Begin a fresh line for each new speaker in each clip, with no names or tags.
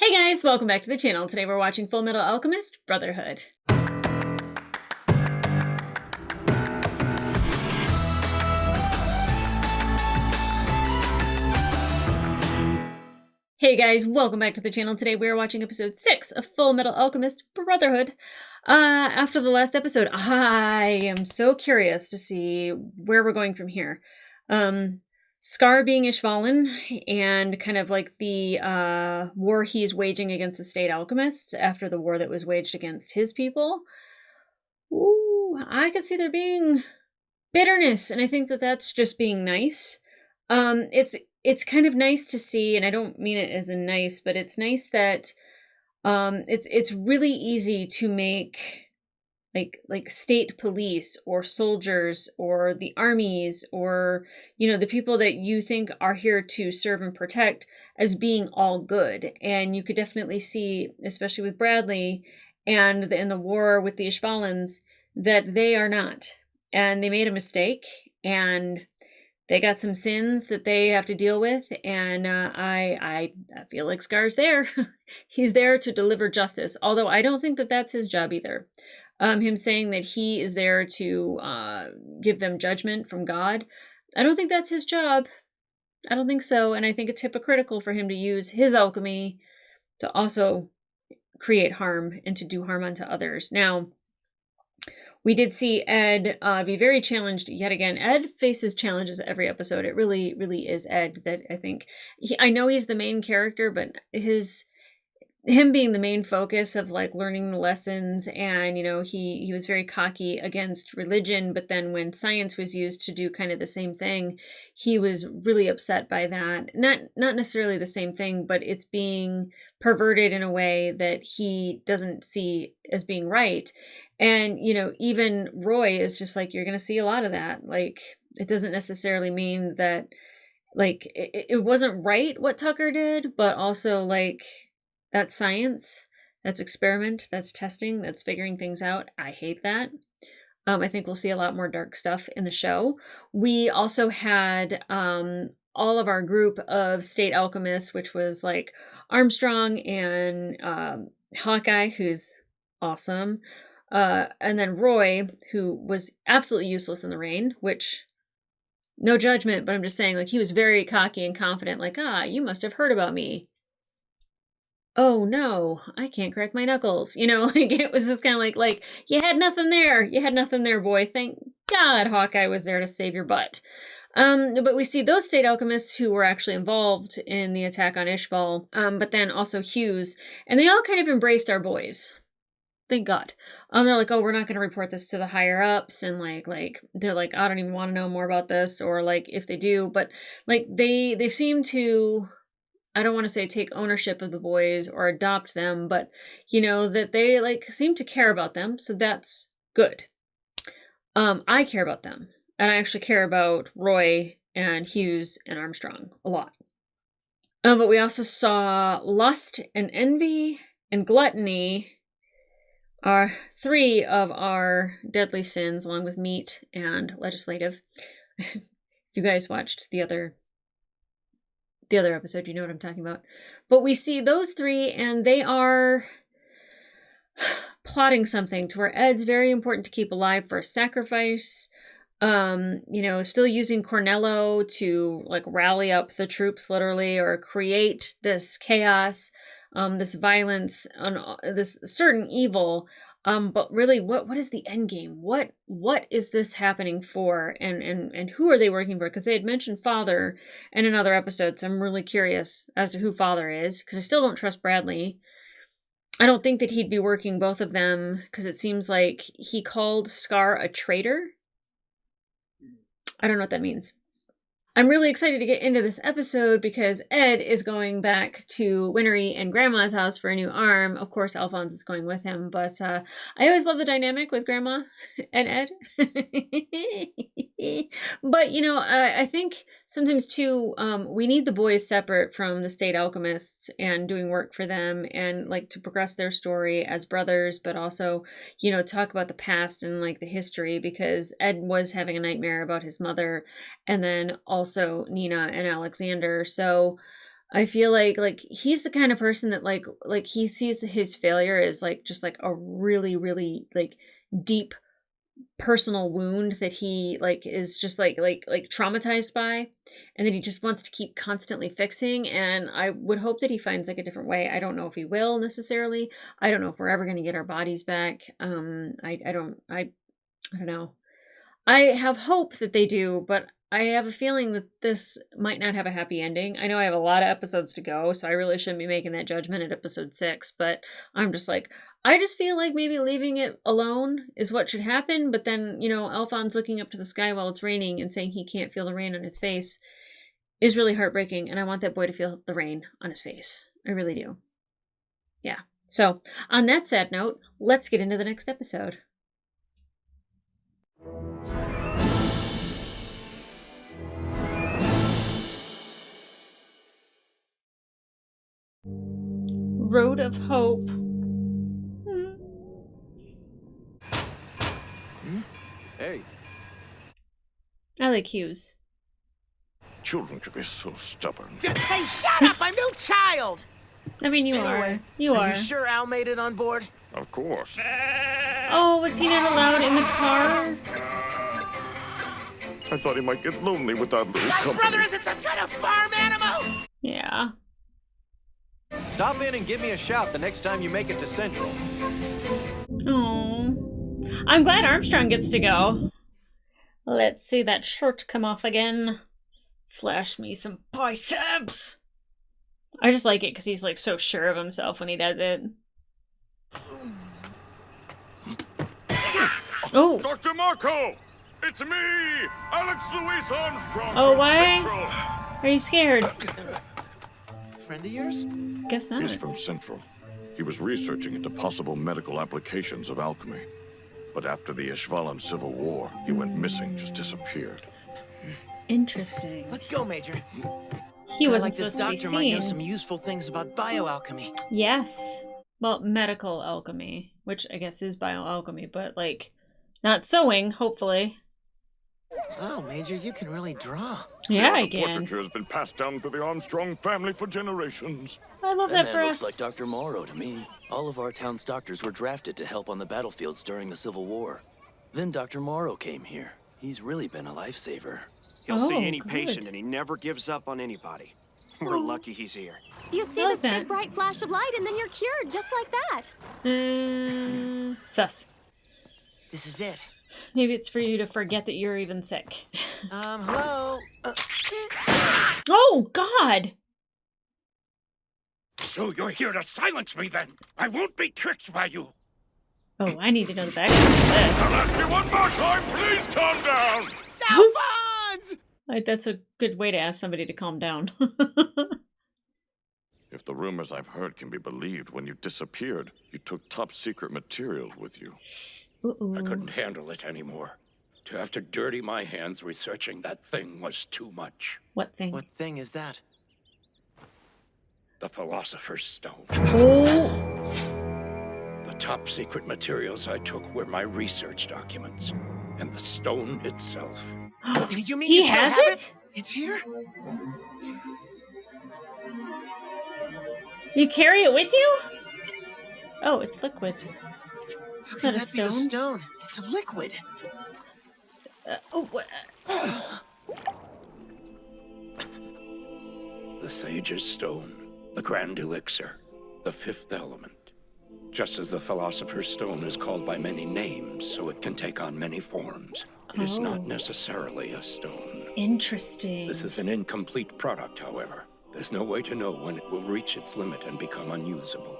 Hey guys, welcome back to the channel. Today we're watching Fullmetal Alchemist Brotherhood. Hey guys, welcome back to the channel. Today we are watching episode 6 of Fullmetal Alchemist Brotherhood. After the last episode, I am so curious to see where we're going from here. Scar being Ishvalan and kind of like the war he's waging against the state alchemists after the war that was waged against his people. Ooh, I could see there being bitterness, and I think that that's just being nice. It's kind of nice to see, and I don't mean it as a nice, but it's nice that it's really easy to make like state police or soldiers or the armies or the people that you think are here to serve and protect as being all good. And you could definitely see, especially with Bradley and in the war with the Ishvalans, that they are not, and they made a mistake, and they got some sins that they have to deal with, and I feel like Scar's there. He's there to deliver justice, although I don't think that that's his job either. Him saying that he is there to give them judgment from God, I don't think that's his job. I don't think so, and I think it's hypocritical for him to use his alchemy to also create harm and to do harm unto others. Now, we did see Ed be very challenged yet again. Ed faces challenges every episode. It really, really is Ed that I think... I know he's the main character, but him being the main focus of like learning the lessons, and he was very cocky against religion, but then when science was used to do kind of the same thing, he was really upset by that. Not necessarily the same thing, but it's being perverted in a way that he doesn't see as being right. And, even Roy is just like, you're going to see a lot of that. Like, it doesn't necessarily mean that, like, it wasn't right what Tucker did, but also, like, that's science, that's experiment, that's testing, that's figuring things out. I hate that. I think we'll see a lot more dark stuff in the show. We also had all of our group of state alchemists, which was, like, Armstrong and Hawkeye, who's awesome. And then Roy, who was absolutely useless in the rain, which, no judgment, but I'm just saying, like, he was very cocky and confident, like, you must have heard about me. Oh no, I can't crack my knuckles. Like, it was just kind of like, you had nothing there. You had nothing there, boy. Thank God Hawkeye was there to save your butt. But we see those state alchemists who were actually involved in the attack on Ishval, but then also Hughes, and they all kind of embraced our boys. Thank God. They're like, oh, we're not going to report this to the higher ups. And like, they're like, I don't even want to know more about this. Or like, if they do, but like, they seem to, I don't want to say take ownership of the boys or adopt them, but that they like seem to care about them. So that's good. I care about them, and I actually care about Roy and Hughes and Armstrong a lot. But we also saw lust and envy and gluttony are three of our deadly sins, along with meat and legislative. If you guys watched the other episode, you know what I'm talking about. But we see those three, and they are plotting something to where Ed's very important to keep alive for a sacrifice. Still using Cornello to like rally up the troops, literally, or create this chaos, this violence, this certain evil. But really, what is the end game? What is this happening for? And who are they working for? Because they had mentioned Father in another episode, so I'm really curious as to who Father is, because I still don't trust Bradley. I don't think that he'd be working both of them, because it seems like he called Scar a traitor. I don't know what that means. I'm really excited to get into this episode because Ed is going back to Winnery and Grandma's house for a new arm. Of course, Alphonse is going with him, but I always love the dynamic with Grandma and Ed. But, I think sometimes, too, we need the boys separate from the state alchemists and doing work for them and, like, to progress their story as brothers, but also, talk about the past and, like, the history, because Ed was having a nightmare about his mother, and then also Nina and Alexander. So I feel like he's the kind of person that like he sees his failure as like just like a really really like deep personal wound that he like is just like traumatized by, and that he just wants to keep constantly fixing. And I would hope that he finds like a different way. I don't know if he will necessarily. I don't know if we're ever going to get our bodies back. I don't know. I have hope that they do, but I have a feeling that this might not have a happy ending. I know I have a lot of episodes to go, so I really shouldn't be making that judgment at episode 6, but I'm just like, I just feel like maybe leaving it alone is what should happen, but then, Alphonse looking up to the sky while it's raining and saying he can't feel the rain on his face is really heartbreaking, and I want that boy to feel the rain on his face. I really do. Yeah. So, on that sad note, let's get into the next episode. Road of Hope.
Hey.
I like Hughes.
Children could be so stubborn.
Hey, shut up! I'm no child!
I mean, you
Anyway,
are. You are.
Are you sure Al made it on board?
Of course.
Oh, was he not allowed in the car?
I thought he might get lonely with that little
My
company.
brother isn't some kind of farm animal!
Yeah.
Stop in and give me a shout the next time you make it to Central.
Oh, I'm glad Armstrong gets to go. Let's see that shirt come off again. Flash me some biceps. I just like it because he's like so sure of himself when he does it. Oh.
Dr. Marco! It's me, Alex Louis Armstrong.
Oh,
from
why?
Central.
Are you scared?
Friend of yours?
Guess not.
He's from Central. He was researching into possible medical applications of alchemy. But after the Ishvalan Civil War, he went missing, just disappeared.
Interesting.
Let's go, Major.
He wasn't
like this
supposed to be
doctor might know
seen.
some useful things about bioalchemy.
Yes. Well, medical alchemy, which I guess is bioalchemy, but like not sewing, hopefully.
Oh, Major, you can really draw.
Yeah, I
The
can.
portraiture has been passed down through the Armstrong family for generations.
I love
That
that for
man
us.
looks like Dr. Morrow to me. All of our town's doctors were drafted to help on the battlefields during the Civil War. Then Dr. Morrow came here. He's really been a lifesaver.
He'll
Oh,
see any
good.
patient and he never gives up on anybody. We're lucky he's here.
You see
I like
this
that.
big bright flash of light and then you're cured just like that.
Sus.
This is it.
Maybe it's for you to forget that you're even sick.
Hello?
Oh, God!
So you're here to silence me then? I won't be tricked by you.
Oh, I need to know the backstory of
I'll
this.
ask you one more time, please calm down.
Alphonse!
That's a good way to ask somebody to calm down.
If the rumors I've heard can be believed, when you disappeared, you took top secret materials with you.
Uh-oh.
I couldn't handle it anymore. To have to dirty my hands researching that thing was too much.
What thing?
What thing is that?
The Philosopher's Stone.
Oh!
The top secret materials I took were my research documents, and the stone itself.
You mean
He
you still
has
have
it?
It's here?
You carry it with you? Oh, it's liquid.
How
It's
can
not a
that be the
stone.
stone? It's a liquid.
What?
The Sage's Stone, the Grand Elixir, the fifth element. Just as the Philosopher's Stone is called by many names, so it can take on many forms. It is
Oh.
not necessarily a stone.
Interesting.
This is an incomplete product, however. There's no way to know when it will reach its limit and become unusable.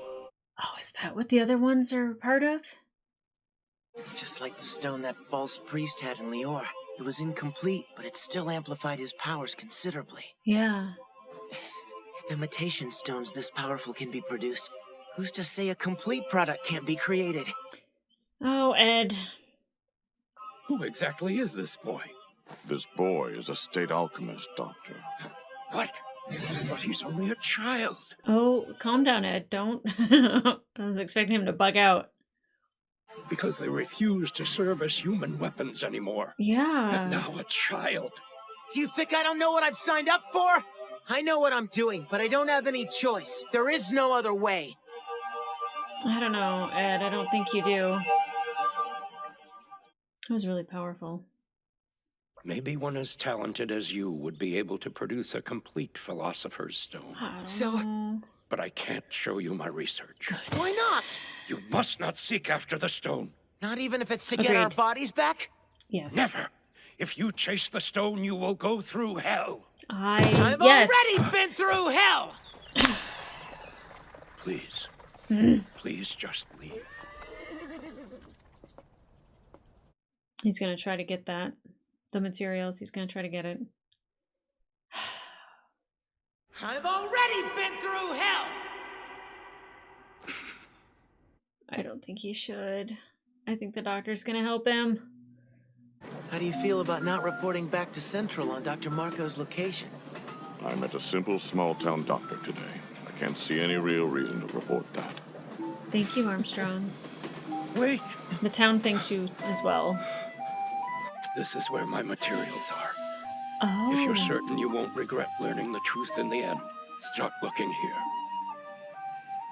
Oh, is that what the other ones are part of?
It's just like the stone that false priest had in Lior. It was incomplete, but it still amplified his powers considerably.
Yeah.
If imitation stones this powerful can be produced, who's to say a complete product can't be created?
Oh, Ed.
Who exactly is this boy?
This boy is a state alchemist, Doctor.
What? But he's only a child.
Oh, calm down, Ed. Don't. I was expecting him to bug out.
Because they refuse to serve as human weapons anymore.
Yeah.
And now a child.
You think I don't know what I've signed up for? I know what I'm doing, but I don't have any choice. There is no other way.
I don't know, Ed. I don't think you do. That was really powerful.
Maybe one as talented as you would be able to produce a complete Philosopher's Stone. But I can't show you my research.
Why not?
You must not seek after the stone.
Not even if it's to get our bodies back?
Yes.
Never. If you chase the stone, you will go through hell.
I've already been through hell!
Please. Please just leave.
He's gonna try to get that. The materials, he's gonna try to get it.
I've already been through hell!
I don't think he should. I think the doctor's gonna help him.
How do you feel about not reporting back to Central on Dr. Marco's location?
I met a simple small-town doctor today. I can't see any real reason to report that.
Thank you, Armstrong.
Wait!
The town thanks you as well.
This is where my materials are.
Oh.
If you're certain you won't regret learning the truth in the end, start looking here.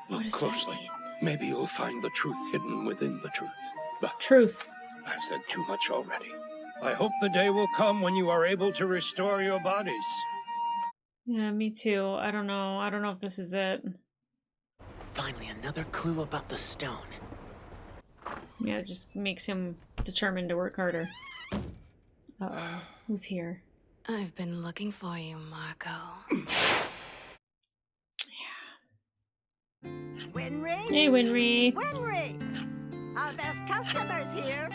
Look closely. Maybe you'll find the truth hidden within the truth. But
truth.
I've said too much already. I hope the day will come when you are able to restore your bodies.
Yeah, me too. I don't know. I don't know if this is it.
Finally, another clue about the stone.
Yeah, it just makes him determined to work harder. Uh-oh. Who's here?
I've been looking for you, Marco.
Winry?
Hey, Winry.
Winry! Our best customers here.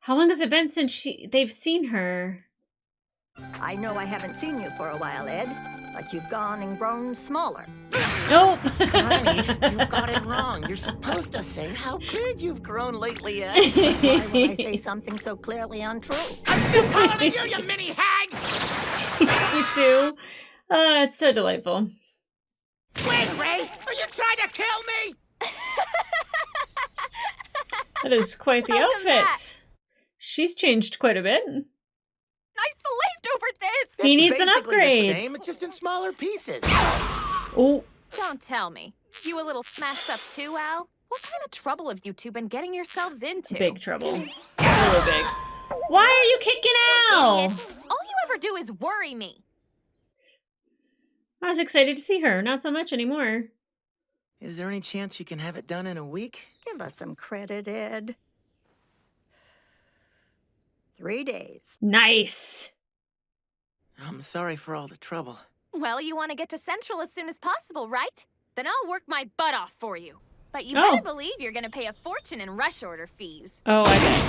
How long has it been since they've seen her?
I know I haven't seen you for a while, Ed, but you've gone and grown smaller.
Nope.
Connie, you've got it wrong. You're supposed to say how big you've grown lately, Ed.
Why would I say something so clearly untrue?
I'm still taller than you mini hag!
Jeez, you too. It's so delightful.
Winry, are you trying to kill me?
That is quite the outfit. She's changed quite a bit.
I slaved over this!
He needs an upgrade.
The same, it's just in smaller pieces.
Oh.
Don't tell me. You a little smashed up too, Al? What kind of trouble have you two been getting yourselves into?
Big trouble. Really big. Why are you kicking Al?
Idiots. All you ever do is worry me.
I was excited to see her. Not so much anymore.
Is there any chance you can have it done in a week?
Give us some credit, Ed. 3 days.
Nice.
I'm sorry for all the trouble.
Well, you want to get to Central as soon as possible, right? Then I'll work my butt off for you. But you better believe you're going to pay a fortune in rush order fees.
Oh, I bet.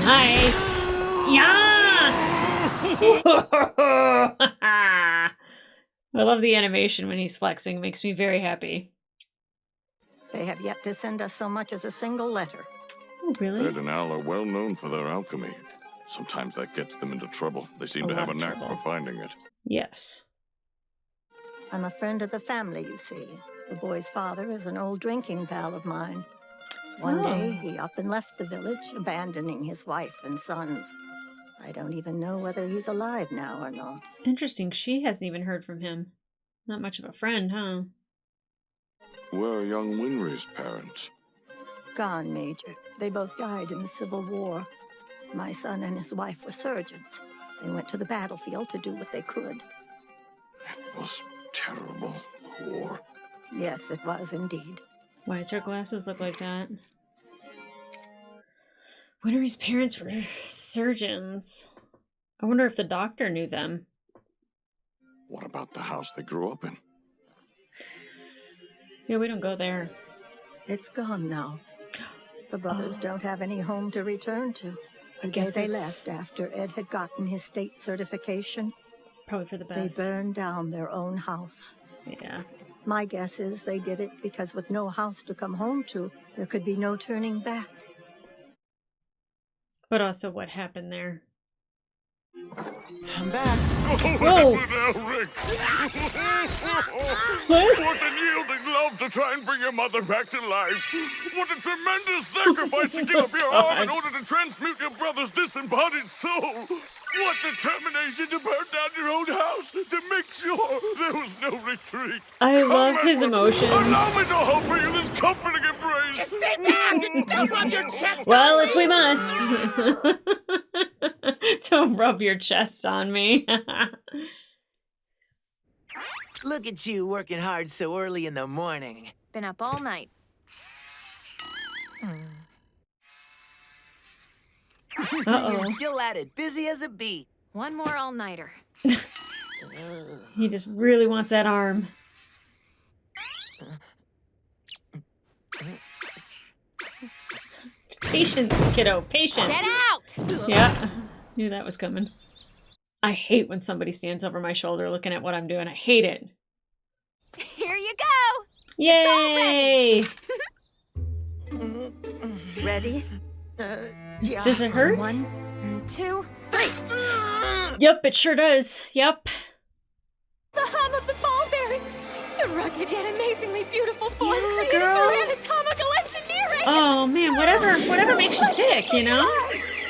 Nice. Yes! I love the animation when he's flexing. It makes me very happy.
They have yet to send us so much as a single letter.
Oh, really?
Ed and Al are well known for their alchemy. Sometimes that gets them into trouble. They seem to have a knack for finding it.
Yes.
I'm a friend of the family, you see. The boy's father is an old drinking pal of mine. One day, he up and left the village, abandoning his wife and sons. I don't even know whether he's alive now or not.
Interesting. She hasn't even heard from him. Not much of a friend, huh?
Where are young Winry's parents?
Gone, Major. They both died in the Civil War. My son and his wife were surgeons. They went to the battlefield to do what they could.
It was terrible. The war.
Yes, it was indeed.
Why does her glasses look like that? Winry's parents were surgeons. I wonder if the doctor knew them.
What about the house they grew up in?
Yeah, we don't go there.
It's gone now. The brothers don't have any home to return to. The day
guess
they
it's-
left after Ed had gotten his state certification,
Probably for the
they
best.
burned down their own house.
Yeah.
My guess is they did it because with no house to come home to, there could be no turning back.
But also what happened there.
I'm back.
Whoa!
Now, Rick! What an yielding love to try and bring your mother back to life! What a tremendous sacrifice to give up your arm in order to transmute your brother's disembodied soul! What determination to burn down your own house to make sure there was no retreat.
I love his emotions.
Allow me to offer you this comforting embrace.
Stay back and don't rub your chest
Well,
on
if
me.
we must. Don't rub your chest on me.
Look at you working hard so early in the morning.
Been up all night.
Uh-oh.
Still at it, busy as a bee.
One more all-nighter.
He just really wants that arm. Patience, kiddo, patience.
Get out!
Yeah, knew that was coming. I hate when somebody stands over my shoulder looking at what I'm doing. I hate it.
Here you go!
Yay!
Ready?
Yeah.
Does it hurt?
1, 2, 3.
Yep, it sure does. Yep.
The hum of the ball bearings! The rugged yet amazingly beautiful form
Yeah,
created
girl.
through anatomical engineering!
Oh man, whatever makes you tick, you know?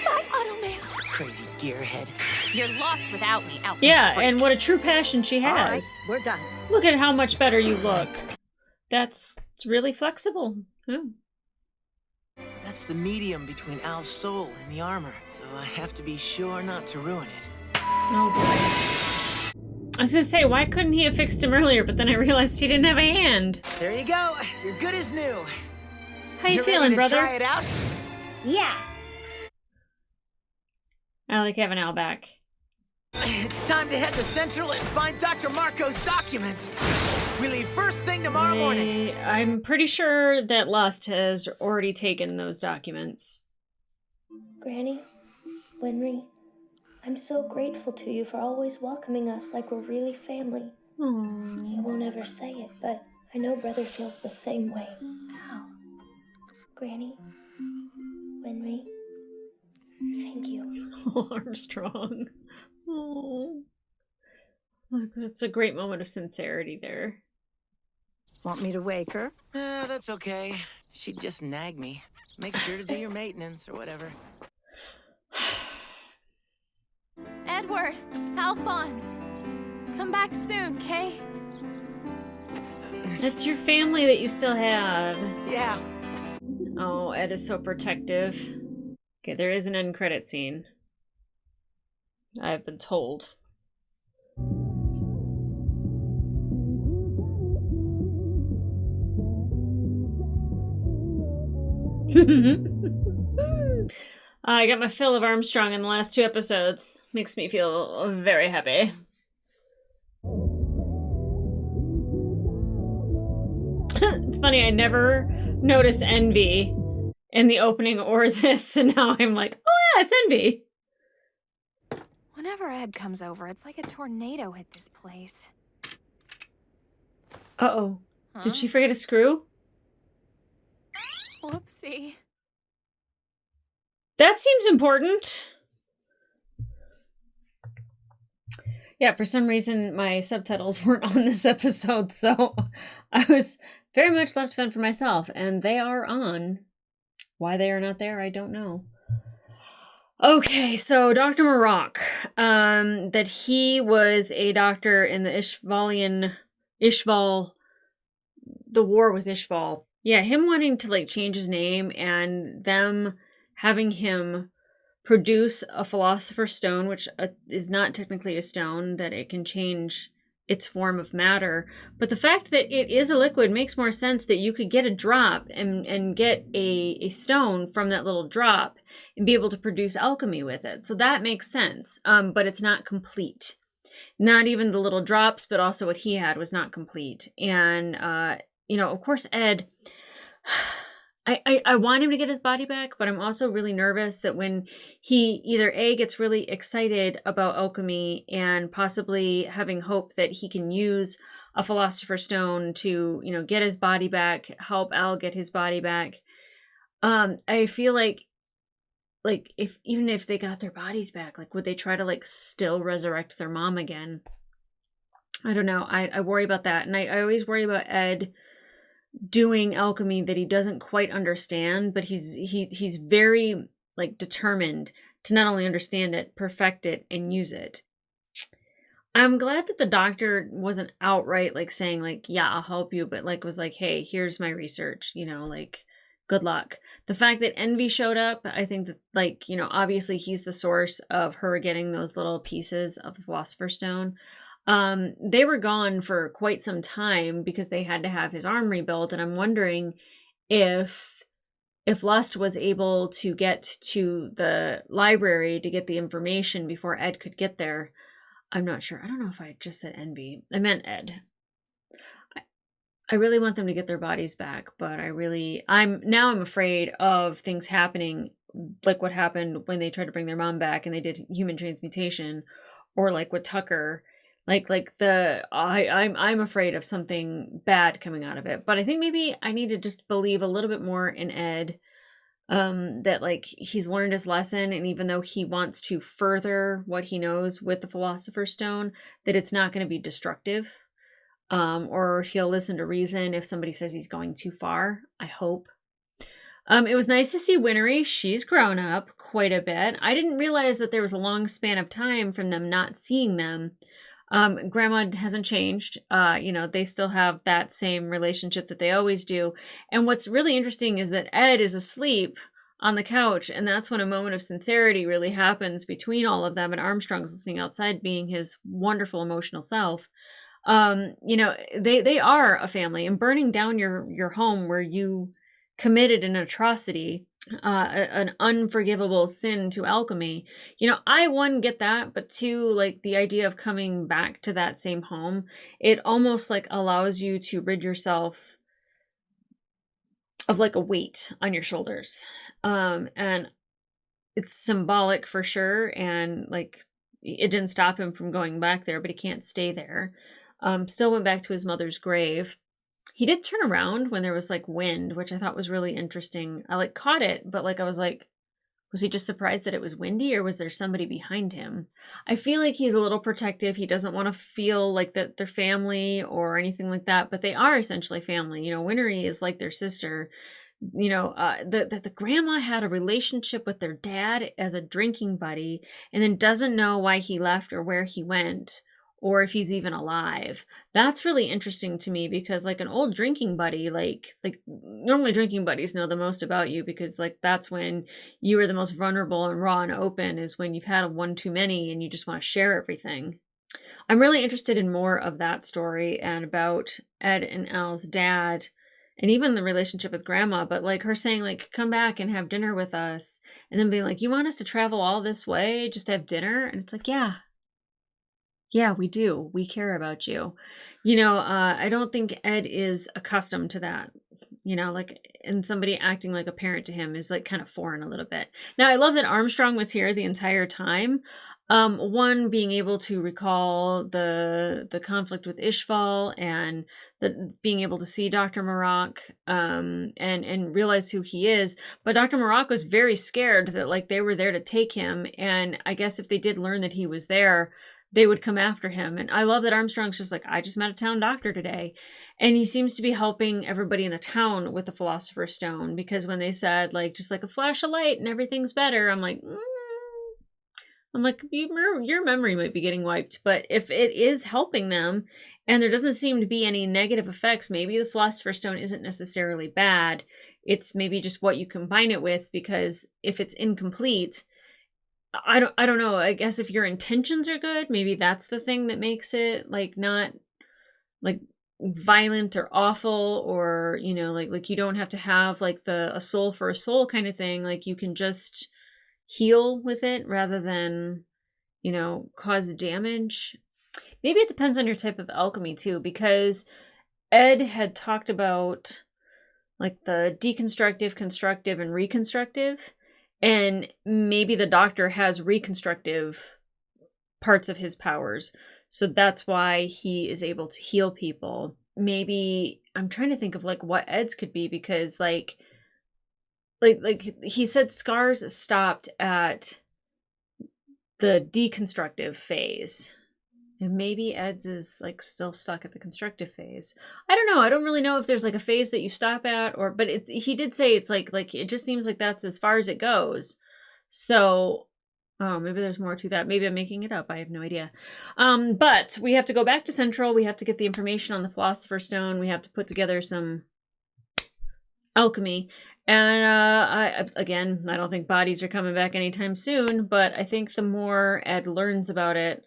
My automail!
Crazy gearhead.
You're lost without me, Alchemist.
Yeah, and what a true passion she
All right,
has.
we're done.
Look at how much better you look. It's really flexible. Yeah.
That's the medium between Al's soul and the armor, so I have to be sure not to ruin it.
Oh boy. I was gonna say, why couldn't he have fixed him earlier? But then I realized he didn't have a hand.
There you go. You're good as new.
How you
ready
feeling,
to
brother?
Try it out?
Yeah. I like having Al back.
It's time to head to Central and find Dr. Marco's documents. We leave first thing tomorrow morning.
I'm pretty sure that Lust has already taken those documents.
Granny, Winry, I'm so grateful to you for always welcoming us like we're really family.
Aww.
You won't ever say it, but I know Brother feels the same way. Al. Granny, Winry, thank you.
Armstrong. Oh. Look, that's a great moment of sincerity there.
Want me to wake her?
That's okay. She'd just nag me. Make sure to do your maintenance or whatever.
Edward, Alphonse, come back soon, Kay?
That's your family that you still have.
Yeah.
Oh, Ed is so protective. Okay, there is an end credit scene. I've been told. I got my fill of Armstrong in the last 2 episodes. Makes me feel very happy. It's funny, I never noticed Envy in the opening or this, and now I'm like, oh yeah, it's Envy.
Whenever Ed comes over, it's like a tornado hit this place.
Uh-oh.
Huh?
Did she forget a screw?
Whoopsie.
That seems important. Yeah, for some reason my subtitles weren't on this episode, so I was very much left to fend for myself, and they are on. Why they are not there, I don't know. Okay, so Dr. Marok, that he was a doctor in the Ishval, the war with Ishval. Yeah, him wanting to like change his name and them having him produce a philosopher's stone, which is not technically a stone, that it can change its form of matter. But the fact that it is a liquid makes more sense, that you could get a drop and get a stone from that little drop and be able to produce alchemy with it. So that makes sense, but it's not complete. Not even the little drops, but also what he had was not complete. And, you know, of course, Ed... I want him to get his body back, but I'm also really nervous that when he either A, gets really excited about alchemy and possibly having hope that he can use a philosopher's stone to, you know, get his body back, help Al get his body back. I feel like even if they got their bodies back, like, would they try to like still resurrect their mom again? I don't know. I worry about that. And I always worry about Ed doing alchemy that he doesn't quite understand, but he's very like determined to not only understand it, perfect it, and use it. I'm glad that the doctor wasn't outright like saying like, yeah, I'll help you, but like was like, hey, here's my research, like good luck. The fact that Envy showed up, I think that like, obviously he's the source of her getting those little pieces of the Philosopher's Stone. They were gone for quite some time because they had to have his arm rebuilt, and I'm wondering if Lust was able to get to the library to get the information before Ed could get there. I'm not sure. I don't know if I just said Envy. I meant Ed. I really want them to get their bodies back, but I'm afraid of things happening like what happened when they tried to bring their mom back and they did human transmutation, or like with Tucker. I'm afraid of something bad coming out of it. But I think maybe I need to just believe a little bit more in Ed. That like he's learned his lesson, and even though he wants to further what he knows with the Philosopher's Stone, that it's not going to be destructive, or he'll listen to reason if somebody says he's going too far. I hope. It was nice to see Winnery. She's grown up quite a bit. I didn't realize that there was a long span of time from them not seeing them. Grandma hasn't changed. They still have that same relationship that they always do. And what's really interesting is that Ed is asleep on the couch, and that's when a moment of sincerity really happens between all of them, and Armstrong's listening outside being his wonderful emotional self. They are a family, and burning down your home where you committed an atrocity, an unforgivable sin to alchemy. I, one, get that, but two, like the idea of coming back to that same home, it almost like allows you to rid yourself of like a weight on your shoulders. And it's symbolic for sure. And like, it didn't stop him from going back there, but he can't stay there. Still went back to his mother's grave. He did turn around when there was like wind, which I thought was really interesting. I like caught it, but like I was like, was he just surprised that it was windy, or was there somebody behind him? I feel like he's a little protective. He doesn't want to feel like that they're family or anything like that, but they are essentially family. Winnery is like their sister. The grandma had a relationship with their dad as a drinking buddy, and then doesn't know why he left or where he went, or if he's even alive. That's really interesting to me, because like an old drinking buddy, like normally drinking buddies know the most about you, because like that's when you are the most vulnerable and raw and open, is when you've had one too many and you just want to share everything. I'm really interested in more of that story and about Ed and Al's dad, and even the relationship with grandma, but like her saying like, come back and have dinner with us, and then being like, you want us to travel all this way just to have dinner? And it's like, yeah, we do. We care about you. I don't think Ed is accustomed to that. And somebody acting like a parent to him is like kind of foreign a little bit. Now, I love that Armstrong was here the entire time. One, being able to recall the conflict with Ishval, and being able to see Dr. Maroc, and realize who he is. But Dr. Maroc was very scared that like they were there to take him. And I guess if they did learn that he was there, they would come after him. And I love that Armstrong's just like, I just met a town doctor today. And he seems to be helping everybody in the town with the Philosopher's Stone, because when they said like, just like a flash of light and everything's better, I'm like, your memory might be getting wiped. But if it is helping them and there doesn't seem to be any negative effects, maybe the Philosopher's Stone isn't necessarily bad. It's maybe just what you combine it with, because if it's incomplete, I don't know. I guess if your intentions are good, maybe that's the thing that makes it like not like violent or awful, or like you don't have to have like a soul for a soul kind of thing. Like you can just heal with it rather than cause damage. Maybe it depends on your type of alchemy too, because Ed had talked about like the deconstructive, constructive, and reconstructive. And maybe the doctor has reconstructive parts of his powers. So that's why he is able to heal people. Maybe I'm trying to think of like what Ed's could be, because like he said Scar's stopped at the deconstructive phase. And maybe Ed's is like still stuck at the constructive phase. I don't know. I don't really know if there's like a phase that you stop at, but he did say it's like it just seems like that's as far as it goes. So Oh, maybe there's more to that. Maybe I'm making it up. I have no idea. But we have to go back to Central. We have to get the information on the Philosopher's Stone. We have to put together some alchemy. And I don't think bodies are coming back anytime soon, but I think the more Ed learns about it,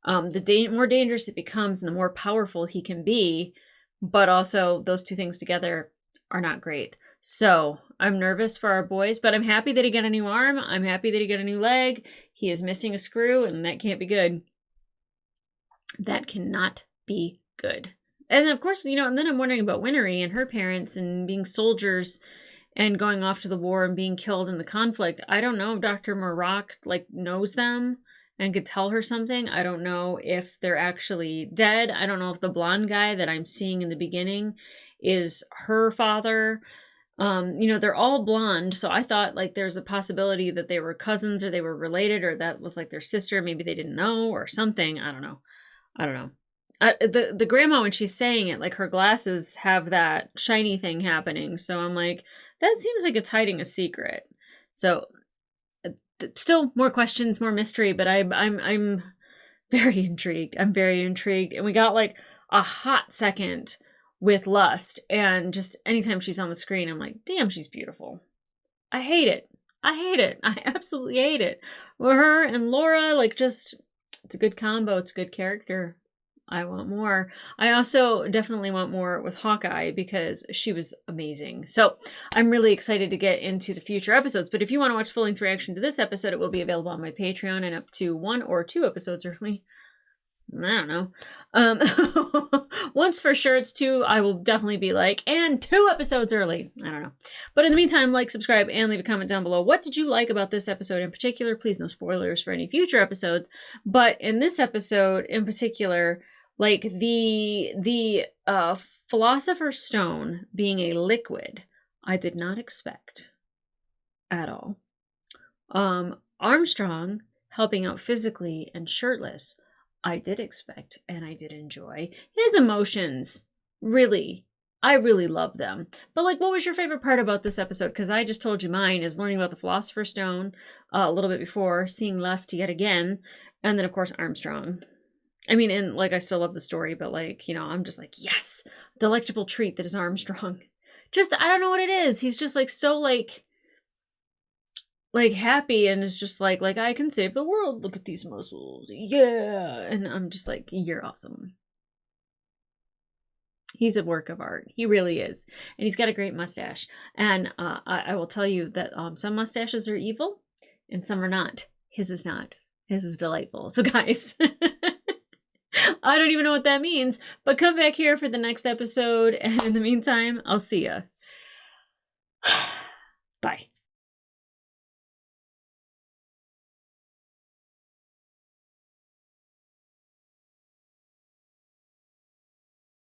the more dangerous it becomes and the more powerful he can be. But also, those two things together are not great. So I'm nervous for our boys, but I'm happy that he got a new arm. I'm happy that he got a new leg. He is missing a screw, and that can't be good. That cannot be good. And of course, and then I'm wondering about Winnery and her parents and being soldiers and going off to the war and being killed in the conflict. I don't know if Dr. Maroc knows them and could tell her something. I don't know if they're actually dead. I don't know if the blonde guy that I'm seeing in the beginning is her father. They're all blonde, so I thought there's a possibility that they were cousins or they were related or that was their sister. Maybe they didn't know or something. I don't know. The grandma, when she's saying it, her glasses have that shiny thing happening. So I'm that seems like it's hiding a secret. So still more questions, more mystery, but I'm very intrigued. I'm very intrigued. And we got a hot second with Lust, and just anytime she's on the screen, I'm damn, she's beautiful. I hate it. I absolutely hate it. Well, her and Laura, it's a good combo. It's a good character. I want more. I also definitely want more with Hawkeye because she was amazing. So I'm really excited to get into the future episodes. But if you want to watch full-length reaction to this episode, it will be available on my Patreon and up to 1 or 2 episodes early. I don't know. Once for sure it's 2, I will definitely be and 2 episodes early. I don't know. But in the meantime, subscribe, and leave a comment down below. What did you like about this episode in particular? Please no spoilers for any future episodes. But in this episode in particular, the Philosopher's Stone being a liquid, I did not expect at all. Armstrong helping out physically and shirtless, I did expect and I did enjoy. His emotions, really, I really love them. But what was your favorite part about this episode? Because I just told you mine is learning about the Philosopher's Stone a little bit before, seeing Lust yet again, and then of course Armstrong. I mean, and I still love the story, but I'm just yes, delectable treat that is Armstrong. Just, I don't know what it is. He's just so happy and is just like I can save the world. Look at these muscles. Yeah. And I'm just you're awesome. He's a work of art. He really is. And he's got a great mustache. And I will tell you that some mustaches are evil and some are not. His is not. His is delightful. So guys, I don't even know what that means, but come back here for the next episode. And in the meantime, I'll see ya. Bye.